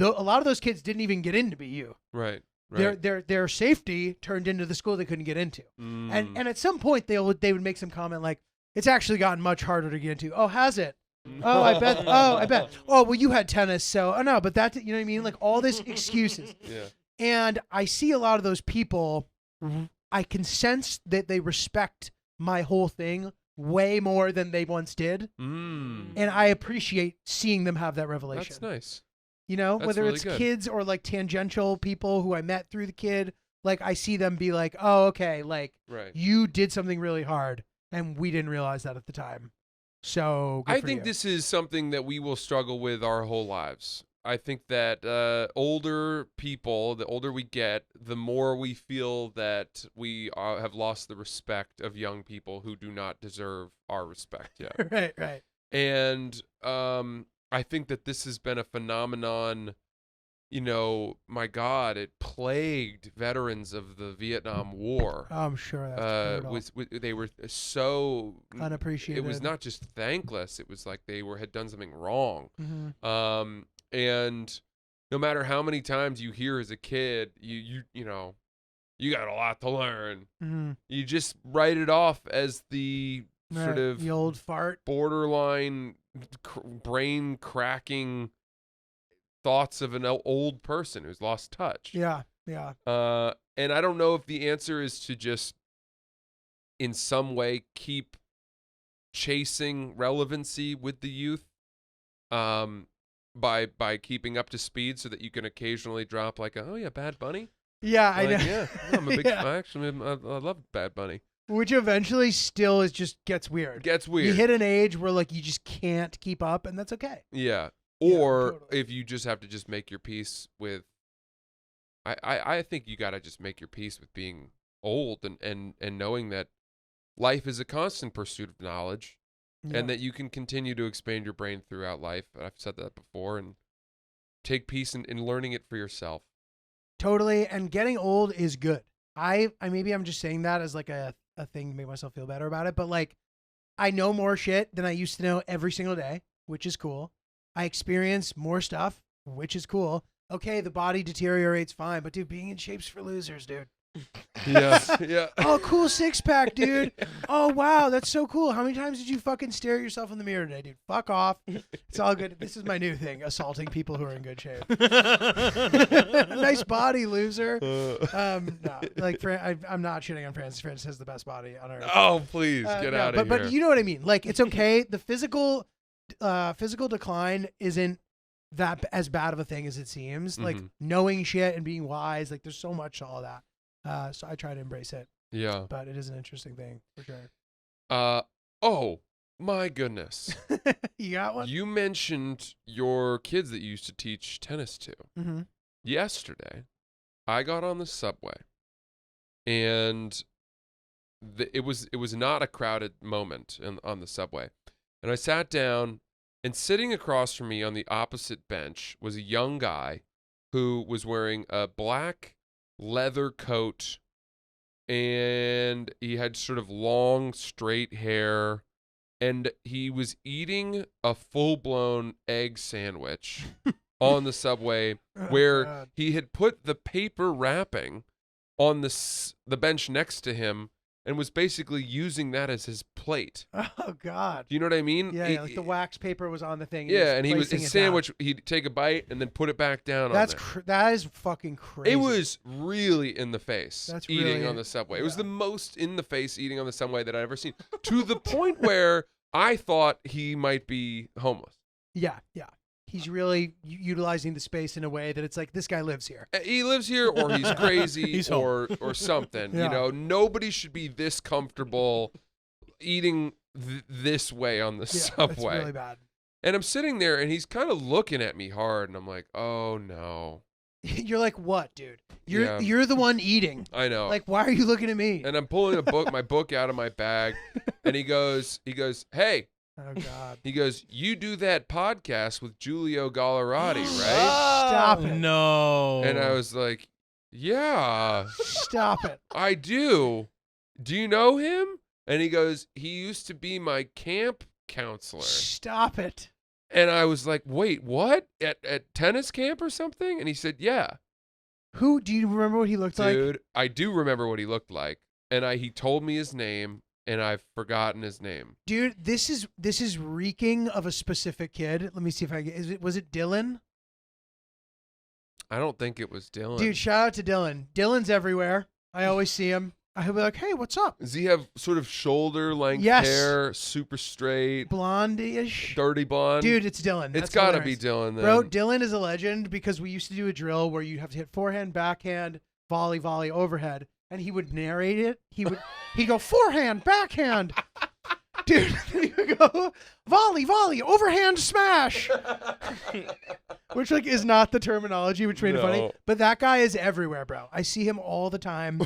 a lot of those kids didn't even get into BU. Right. Their safety turned into the school they couldn't get into. And at some point they would make some comment like, it's actually gotten much harder to get into. Oh, has it? Oh, I bet. Oh, well, you had tennis, so no, but that, you know what I mean? Like all this excuses. Yeah. And I see a lot of those people. I can sense that they respect my whole thing way more than they once did. And I appreciate seeing them have that revelation. That's nice. Whether really it's good. kids or like tangential people who I met through the kid, like I see them be like, oh, okay, like you did something really hard and we didn't realize that at the time. So good I for think you. this is something that we will struggle with our whole lives. I think that older people, the older we get, the more we feel that we have lost the respect of young people who do not deserve our respect yet. Right. And I think that this has been a phenomenon, my God, it plagued veterans of the Vietnam War. Oh, I'm sure that's They were so unappreciated. It was not just thankless. It was like they had done something wrong. And no matter how many times you hear as a kid, you got a lot to learn. You just write it off as the sort of the old fart, borderline brain cracking thoughts of an old person who's lost touch. Yeah. And I don't know if the answer is to just in some way keep chasing relevancy with the youth. By keeping up to speed so that you can occasionally drop like, oh yeah, Bad Bunny. Yeah, like, I know. Yeah, no, I'm a big. I love Bad Bunny. Which eventually still just gets weird. You hit an age where like you just can't keep up, and that's okay. Yeah. Or totally. if you just have to just make your peace with. I think you gotta just make your peace with being old and knowing that life is a constant pursuit of knowledge. Yeah. And that you can continue to expand your brain throughout life. I've said that before. And take peace in learning it for yourself. Totally. And getting old is good. I maybe I'm just saying that as like a thing to make myself feel better about it. But like, I know more shit than I used to know every single day, which is cool. I experience more stuff, which is cool. Okay, the body deteriorates fine. But dude, being in shape's for losers, dude. Yeah. Oh, cool 6-pack, dude. Oh, wow, that's so cool. How many times did you fucking stare at yourself in the mirror today, dude? Fuck off. It's all good. This is my new thing, assaulting people who are in good shape. Nice body, loser. No, like I'm not shitting on Francis. Francis has the best body on earth. Oh, please get out of here. But you know what I mean. Like, it's okay. The physical decline isn't that as bad of a thing as it seems. Like, knowing shit and being wise, like, there's so much to all that. So I try to embrace it. Yeah. But it is an interesting thing for sure. Oh my goodness. You got one? You mentioned your kids that you used to teach tennis to. Mm-hmm. Yesterday, I got on the subway, and it was not a crowded moment on the subway. And I sat down, and sitting across from me on the opposite bench was a young guy who was wearing a black leather coat, and he had sort of long, straight hair, and he was eating a full-blown egg sandwich on the subway, where he had put the paper wrapping on the bench next to him and was basically using that as his plate. Oh, God. Do you know what I mean? Yeah, like the wax paper was on the thing. And his sandwich, he'd take a bite and then put it back down on there. That is fucking crazy. It was really in the face. That's eating really on the subway. It was the most in the face eating on the subway that I've ever seen, to the point where I thought he might be homeless. Yeah. He's really utilizing the space in a way that it's like, this guy lives here. He lives here, or he's crazy, or something. Yeah. You know, nobody should be this comfortable eating this way on the subway. It's really bad. And I'm sitting there, and he's kind of looking at me hard, and I'm like, oh no. You're like, what, dude? You're the one eating. I know. Like, why are you looking at me? And I'm pulling my book out of my bag, and he goes, hey. Oh, God. He goes, you do that podcast with Giulio Gallerati, right? Stop it. No. And I was like, yeah. Stop it. I do. Do you know him? And he goes, he used to be my camp counselor. Stop it. And I was like, wait, what? At tennis camp or something? And he said, yeah. Who, do you remember what he looked like? Dude, I do remember what he looked like. And he told me his name, and I've forgotten his name. Dude, this is reeking of a specific kid. Let me see if I get. Was it Dylan? I don't think it was Dylan. Dude, shout out to Dylan. Dylan's everywhere. I always see him. I'll be like, hey, what's up? Does he have sort of shoulder length hair, super straight, blondie-ish, dirty blonde? Dude, it's Dylan. It's got to be Dylan then. Bro, Dylan is a legend because we used to do a drill where you have to hit forehand, backhand, volley, overhead. And he would narrate it. He'd go forehand, backhand. Dude, then he would go volley, overhand smash. Which like is not the terminology, which made it funny. But that guy is everywhere, bro. I see him all the time.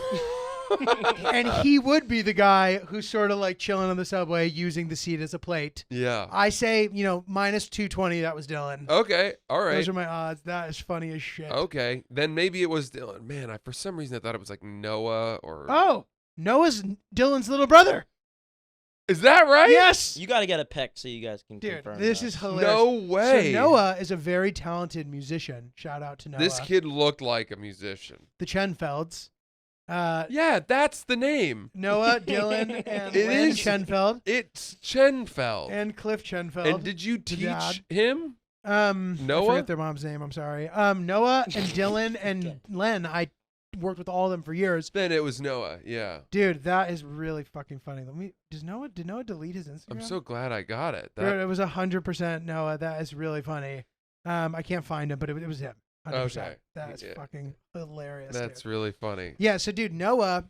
And he would be the guy who's sort of like chilling on the subway using the seat as a plate. Yeah. I say, minus 220, that was Dylan. Okay. All right. Those are my odds. That is funny as shit. Okay. Then maybe it was Dylan. Man, for some reason I thought it was like Noah or... Oh, Noah's Dylan's little brother. Is that right? Yes. You got to get a pic so you guys can Dude, confirm this that. is hilarious. No way. So Noah is a very talented musician. Shout out to Noah. This kid looked like a musician. The Chenfelds. Yeah, that's the name. Noah, Dylan, and It Lynn is. Chenfeld. It's Chenfeld. And Cliff Chenfeld. And did you teach dad. him? Noah? I forget their mom's name. I'm sorry. Noah and Dylan and Len. I worked with all of them for years. Then it was Noah. Yeah. Dude, that is really fucking funny. Did Noah delete his Instagram? I'm so glad I got it. Dude, it was 100% Noah. That is really funny. I can't find him, but it was him. 100%. Okay. That's fucking hilarious. That's dude. really funny. Yeah, so dude, Noah,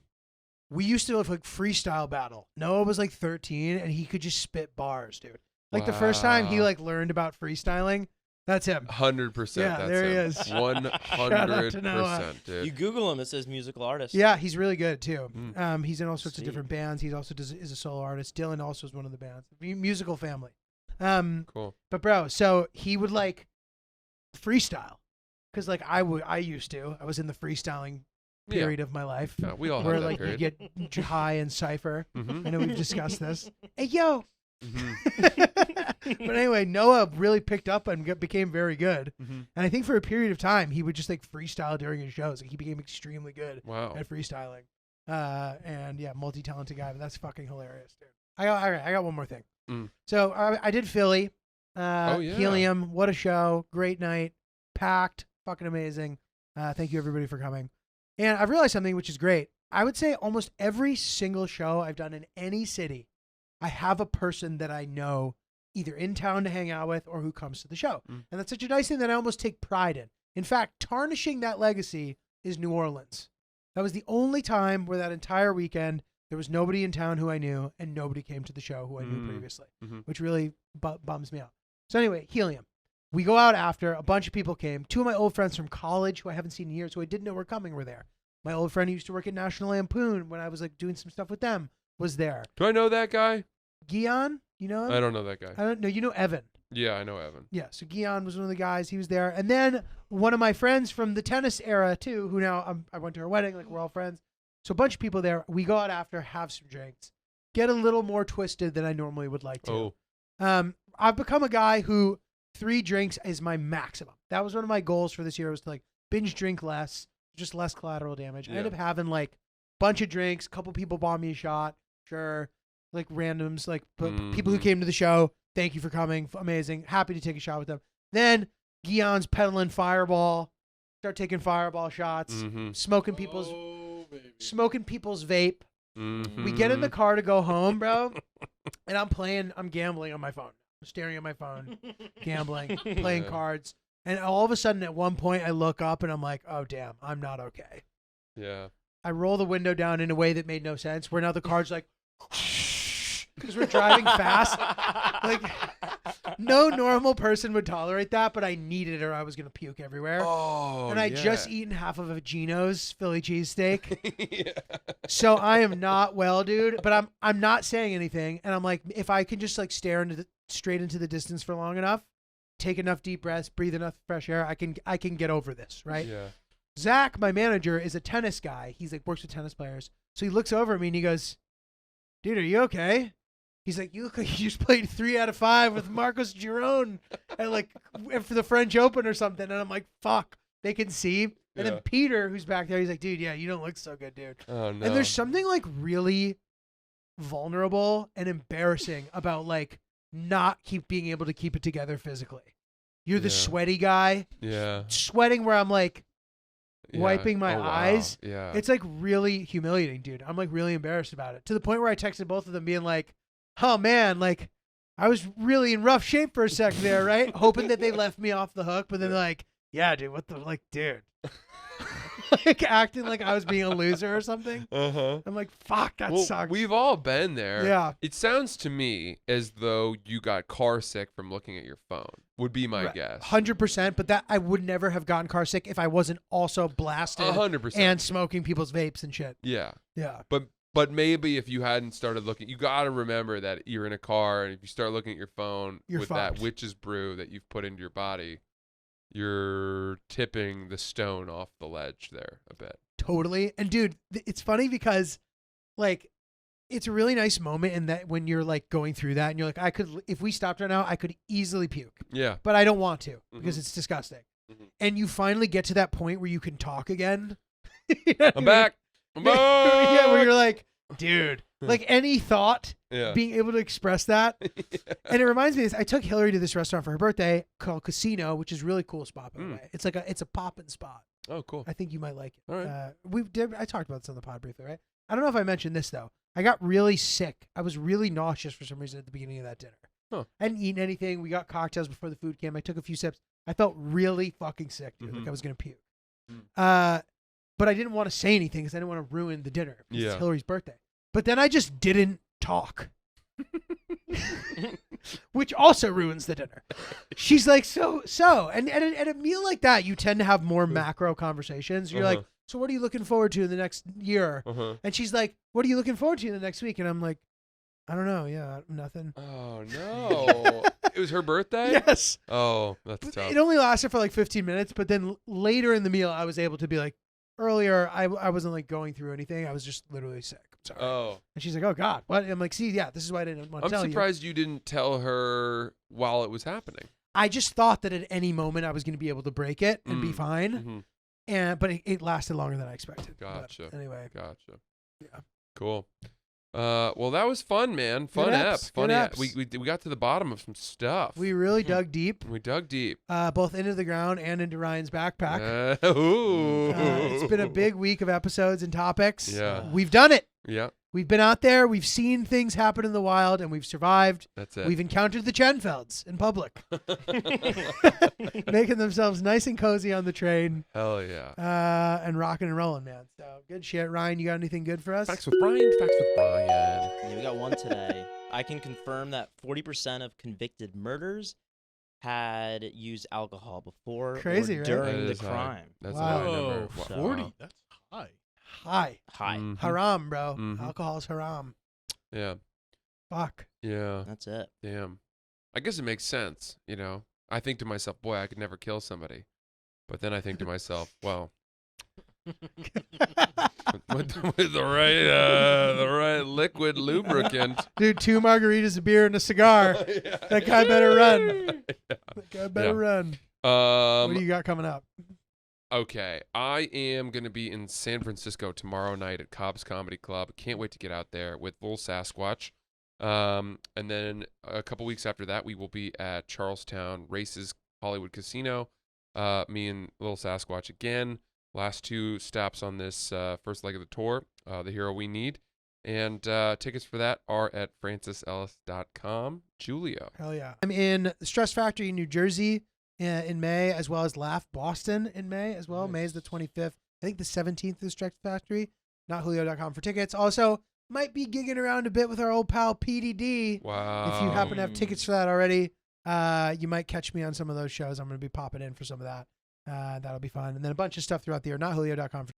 we used to have like freestyle battle. Noah was like 13 and he could just spit bars, dude. Like the first time he like learned about freestyling, that's him. 100%. Yeah, that's there he him. is. 100%, dude. You Google him, it says musical artist. Yeah, he's really good too. Mm. He's in all sorts of different bands. He's also is a solo artist. Dylan also is one of the bands. Musical family. Cool. But bro, so he would like freestyle. Because like I used to. I was in the freestyling period of my life. Yeah, we all where have that like period. you get high and cipher. Mhm. I know we've discussed this. Hey yo. Mhm. But anyway, Noah really picked up and became very good. Mm-hmm. And I think for a period of time, he would just like freestyle during his shows. Like he became extremely good Wow. at freestyling. And yeah, multi-talented guy, but that's fucking hilarious, dude. I got one more thing. Mm. So I did Philly. Yeah. Helium, what a show. Great night. Packed. Fucking amazing. Thank you everybody for coming. And I've realized something which is great. I would say almost every single show I've done in any city, I have a person that I know either in town to hang out with or who comes to the show. Mm. And that's such a nice thing that I almost take pride in. In fact, tarnishing that legacy is New Orleans. That was the only time where that entire weekend there was nobody in town who I knew and nobody came to the show who I knew previously, which really bums me out. So anyway, Helium. We go out after. A bunch of people came. 2 of my old friends from college who I haven't seen in years, who I didn't know were coming, were there. My old friend who used to work at National Lampoon when I was like doing some stuff with them was there. Do I know that guy? Guion, you know him? I don't know that guy. I don't know. You know Evan. Yeah, I know Evan. Yeah, so Guion was one of the guys. He was there. And then one of my friends from the tennis era, too, who now I went to her wedding. Like, we're all friends. So a bunch of people there. We go out after, have some drinks, get a little more twisted than I normally would like to. Oh. I've become a guy who 3 drinks is my maximum. That was one of my goals for this year, was to like binge drink less, just less collateral damage. I ended up having like a bunch of drinks. A couple people bought me a shot. Sure. Like randoms, like people who came to the show. Thank you for coming. Amazing. Happy to take a shot with them. Then Guion's peddling Fireball. Start taking Fireball shots. Smoking people's vape. We get in the car to go home, bro. And I'm gambling on my phone. I'm staring at my phone, gambling, playing cards. And all of a sudden at one point I look up and I'm like, oh damn, I'm not okay. Yeah. I roll the window down in a way that made no sense. Where now the car's like, because we're driving fast. Like, no normal person would tolerate that, but I needed it or I was going to puke everywhere. Oh, and I just eaten half of a Geno's Philly cheesesteak. Yeah. So I am not well, dude, but I'm not saying anything. And I'm like, if I can just like stare straight into the distance for long enough, take enough deep breaths, breathe enough fresh air, I can get over this, right? Yeah. Zach, my manager, is a tennis guy. He's like works with tennis players. So he looks over at me and he goes, dude, are you okay? He's like, you look like you just played 3 out of 5 with Marcos Giron at like for the French Open or something. And I'm like, fuck, they can see. And then Peter, who's back there, he's like, dude, yeah, you don't look so good, dude. Oh, no. And there's something like really vulnerable and embarrassing about like not being able to keep it together physically. You're the sweaty guy. Yeah. Sweating where I'm like wiping my eyes. Wow. Yeah. It's like really humiliating, dude. I'm like really embarrassed about it, to the point where I texted both of them being like, oh man, like I was really in rough shape for a second there, right? Hoping that they left me off the hook, but then they're like, yeah, dude, what the, like, dude. Like acting like I was being a loser or something. I'm like, fuck, that sucks. We've all been there. Yeah. It sounds to me as though you got car sick from looking at your phone, would be my guess. 100%, but that I would never have gotten car sick if I wasn't also blasted 100%. and smoking people's vapes and shit. Yeah. Yeah. But maybe if you hadn't started looking, you got to remember that you're in a car, and if you start looking at your phone with that witch's brew that you've put into your body, you're tipping the stone off the ledge there a bit. Totally. And dude, it's funny because like it's a really nice moment in that when you're like going through that and you're like, if we stopped right now, I could easily puke. Yeah. But I don't want to because it's disgusting. And you finally get to that point where you can talk again. You know I'm back. I'm back. Yeah, where you're like, dude, like any thought, being able to express that. And it reminds me of this. I took Hillary to this restaurant for her birthday called Casino, which is a really cool spot, by the way. It's like it's a poppin' spot. Oh, cool. I think you might like it. All right. I talked about this on the pod briefly, right? I don't know if I mentioned this though. I got really sick. I was really nauseous for some reason at the beginning of that dinner. Huh. I hadn't eaten anything. We got cocktails before the food came. I took a few sips. I felt really fucking sick, dude. Like I was gonna puke. But I didn't want to say anything because I didn't want to ruin the dinner. It's Hillary's birthday. But then I just didn't talk. Which also ruins the dinner. She's like, so. And at a meal like that, you tend to have more macro conversations. You're like, so what are you looking forward to in the next year? And she's like, what are you looking forward to in the next week? And I'm like, I don't know. Yeah, nothing. Oh, no. It was her birthday? Yes. Oh, that's tough. It only lasted for like 15 minutes. But then later in the meal, I was able to be like, earlier I wasn't like going through anything. I was just literally sick. I'm sorry. Oh, And she's like, oh God, what? And I'm like, see, yeah, this is why I didn't want to I'm tell you. surprised you didn't tell her while it was happening. I just thought that at any moment I was going to be able to break it and be fine. Mhm. But it lasted longer than I expected. Gotcha. But anyway. Gotcha. Yeah. Cool. Well, that was fun, man. Fun Good ep. eps, Fun good ep. eps. We got to the bottom of some stuff. We really dug deep, We dug deep. both into the ground and into Ryan's backpack. Ooh. It's been a big week of episodes and topics. Yeah. We've done it. Yeah, We've been out there. We've seen things happen in the wild, and we've survived. that's it. We've encountered the Chenfelds in public, making themselves nice and cozy on the train, Hell yeah. and rocking and rolling, man. So good shit. Ryan, you got anything good for us? Facts with Brian. Facts with Brian. Yeah, we got one today. I can confirm that 40% of convicted murders had used alcohol before Crazy, or right? during That the is high. crime. That's Wow. a high number. Whoa, So- 40. That's high. Hi. High. Mhm. Haram, bro. Mhm. Alcohol's haram. Yeah. Fuck. Yeah. That's it. Damn. I guess it makes sense, you know. I think to myself, boy, I could never kill somebody. But then I think to myself, well, with the right liquid lubricant. Dude, 2 margaritas, a beer, and a cigar. That guy better run. That guy better run. What do you got coming up? Okay, I am going to be in San Francisco tomorrow night at Cobb's Comedy Club. Can't wait to get out there with Little Sasquatch. And then a couple weeks after that, we will be at Charlestown Races Hollywood Casino. Me and Little Sasquatch again. Last 2 stops on this first leg of the tour, The Hero We Need. And tickets for that are at francisellis.com. Julio. Hell yeah. I'm in the Stress Factory in New Jersey in May, as well as Laugh Boston in May as well. Nice. May is the 25th. I think the 17th is Stress Factory. Not Julio.com for tickets. Also, might be gigging around a bit with our old pal PDD. Wow. If you happen to have tickets for that already, you might catch me on some of those shows. I'm going to be popping in for some of that. That'll be fun. And then a bunch of stuff throughout the year. Not Julio.com for